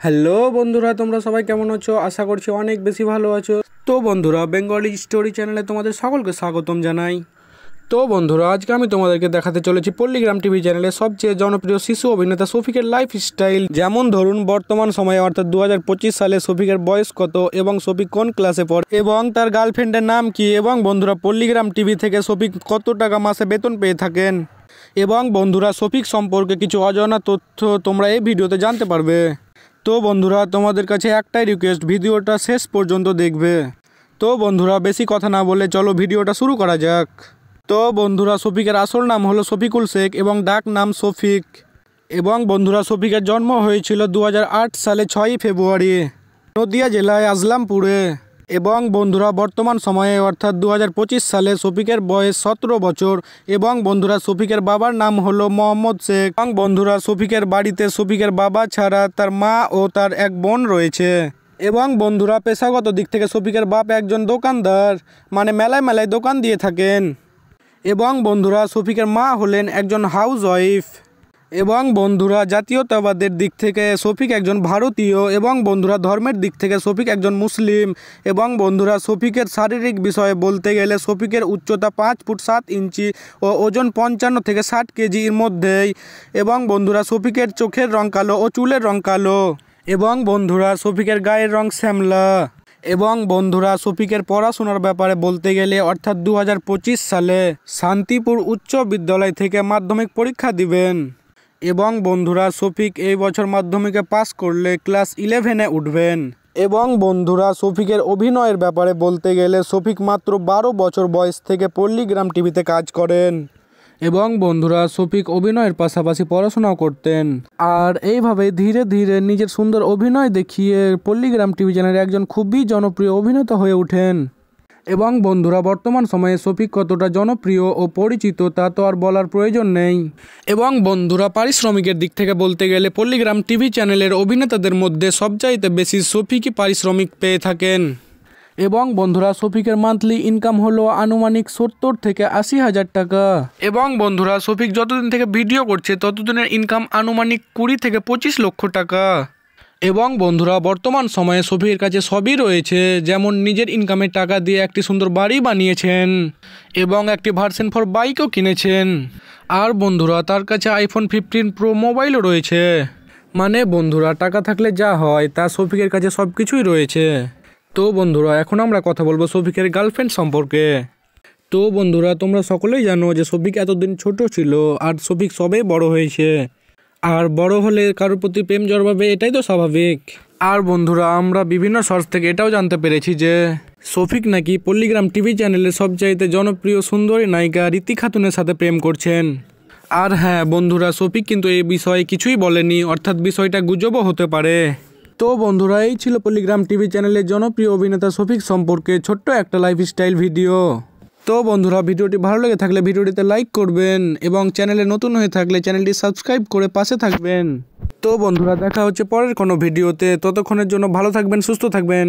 Hello বন্ধুরা, তোমরা সবাই কেমন আছো? আশা করছি অনেক বেশি ভালো আছো। তো বন্ধুরা, বেঙ্গলি স্টোরি চ্যানেলে তোমাদের সকলকে স্বাগতম জানাই। তো বন্ধুরা, আজকে আমি তোমাদেরকে দেখাতে চলেছি পল্লীগ্রাম টিভি চ্যানেলে সবচেয়ে জনপ্রিয় শিশু অভিনেতা শফিকের লাইফস্টাইল। যেমন ধরুন, বর্তমান সময়ে অর্থাৎ 2025 সালে শফিকের বয়স কত এবং শফিক কোন ক্লাসে পড়ে এবং তার গার্লফ্রেন্ডের নাম কি, এবং বন্ধুরা পল্লীগ্রাম টিভি থেকে শফিক কত টাকা মাসে বেতন পেয়ে থাকেন, এবং বন্ধুরা শফিক সম্পর্কে কিছু অজানা তথ্য তোমরা এই ভিডিওতে জানতে পারবে। তো বন্ধুরা, তোমাদের কাছে একটাই রিকোয়েস্ট, ভিডিওটা শেষ পর্যন্ত দেখবে। তো বন্ধুরা, বেশি কথা না বলে চলো ভিডিওটা শুরু করা যাক। তো বন্ধুরা, শফিকের আসল নাম হলো শফিকুল শেখ এবং ডাক নাম শফিক। এবং বন্ধুরা, শফিকের জন্ম হয়েছিল 2008 সালে 6ই ফেব্রুয়ারি নদিয়া জেলায় আজলামপুরে। এবং বন্ধুরা, বর্তমান সময়ে অর্থাৎ 2025 সালে শফিকের বয়স 17 বছর। এবং বন্ধুরা, শফিকের বাবার নাম হলো মোহাম্মদ শেখ। এবং বন্ধুরা, শফিকের বাড়িতে শফিকের বাবা ছাড়া তার মা ও তার এক বোন রয়েছে। এবং বন্ধুরা, পেশাগত দিক থেকে শফিকের বাপ একজন দোকানদার, মানে মেলায় মেলায় দোকান দিয়ে থাকেন। এবং বন্ধুরা, শফিকের মা হলেন একজন হাউস ওয়াইফ। এবং বন্ধুরা, জাতীয়তাবাদের দিক থেকে শফিক একজন ভারতীয়। এবং বন্ধুরা, ধর্মের দিক থেকে শফিক একজন মুসলিম। এবং বন্ধুরা, শফিকের শারীরিক বিষয়ে বলতে গেলে শফিকের উচ্চতা 5 ফুট 7 ইঞ্চি ও ওজন 55 থেকে 60 কেজির মধ্যেই। এবং বন্ধুরা, শফিকের চোখের রং কালো ও চুলের রং কালো। এবং বন্ধুরা, শফিকের গায়ের রং শ্যামলা। এবং বন্ধুরা, শফিকের পড়াশোনার ব্যাপারে বলতে গেলে অর্থাৎ 2025 সালে শান্তিপুর উচ্চ বিদ্যালয় থেকে মাধ্যমিক পরীক্ষা দিবেন। এবং বন্ধুরা, শফিক এই বছর মাধ্যমিকে পাস করলে ক্লাস 11-এ উঠবেন। এবং বন্ধুরা, শফিকের অভিনয়ের ব্যাপারে বলতে গেলে শফিক মাত্র 12 বছর বয়স থেকে পল্লীগ্রাম টিভিতে কাজ করেন। এবং বন্ধুরা, শফিক অভিনয়ের পাশাপাশি পড়াশোনাও করতেন। আর এইভাবে ধীরে ধীরে নিজের সুন্দর অভিনয় দেখিয়ে পল্লীগ্রাম টিভি চ্যানেলের একজন খুবই জনপ্রিয় অভিনেতা হয়ে ওঠেন। এবং বন্ধুরা, বর্তমান সময়ে শফিক কতটা জনপ্রিয় ও পরিচিত তা তো আর বলার প্রয়োজন নেই। এবং বন্ধুরা, পারিশ্রমিকের দিক থেকে বলতে গেলে পল্লীগ্রাম টিভি চ্যানেলের অভিনেতাদের মধ্যে সবচাইতে বেশি শফিকই পারিশ্রমিক পেয়ে থাকেন। এবং বন্ধুরা, শফিকের মান্থলি ইনকাম হলো আনুমানিক 70 থেকে 80 হাজার টাকা। এবং বন্ধুরা, শফিক যতদিন থেকে ভিডিও করছে ততদিনের ইনকাম আনুমানিক 20 থেকে 25 লক্ষ টাকা। এবং বন্ধুরা, বর্তমান সময়ে শফিকের কাছে সবই রয়েছে, যেমন নিজের ইনকামের টাকা দিয়ে একটি সুন্দর বাড়ি বানিয়েছেন এবং একটি ভার্সন 4 বাইকও কিনেছেন। আর বন্ধুরা, তার কাছে আইফোন 15 প্রো মোবাইলও রয়েছে। মানে বন্ধুরা, টাকা থাকলে যা হয় তা শফিকের কাছে সব কিছুই রয়েছে। তো বন্ধুরা, এখন আমরা কথা বলবো শফিকের গার্লফ্রেন্ড সম্পর্কে। তো বন্ধুরা, তোমরা সকলেই জানো যে শফিক এতদিন ছোট ছিল আর শফিক সবেই বড় হয়েছে। আর বড় হলে কারোর প্রতি প্রেম জন্মাবে, এটাই তো স্বাভাবিক। আর বন্ধুরা, আমরা বিভিন্ন সোর্স থেকে এটাও জানতে পেরেছি যে শফিক নাকি পল্লীগ্রাম টিভি চ্যানেলের সবচাইতে জনপ্রিয় সুন্দরী নায়িকা রীতি খাতুনের সাথে প্রেম করছেন। আর হ্যাঁ বন্ধুরা, শফিক কিন্তু এই বিষয়ে কিছুই বলেনি, অর্থাৎ বিষয়টা গুজবও হতে পারে। তো বন্ধুরা, এই ছিল পল্লীগ্রাম টিভি চ্যানেলের জনপ্রিয় অভিনেতা শফিক সম্পর্কে ছোট্ট একটা লাইফস্টাইল ভিডিও। তো বন্ধুরা, ভিডিওটি ভালো লেগে থাকলে ভিডিওটিতে লাইক করবেন এবং চ্যানেলে নতুন হয়ে থাকলে চ্যানেলটি সাবস্ক্রাইব করে পাশে থাকবেন। তো বন্ধুরা, দেখা হচ্ছে পরের কোনো ভিডিওতে। ততক্ষণের জন্য ভালো থাকবেন, সুস্থ থাকবেন।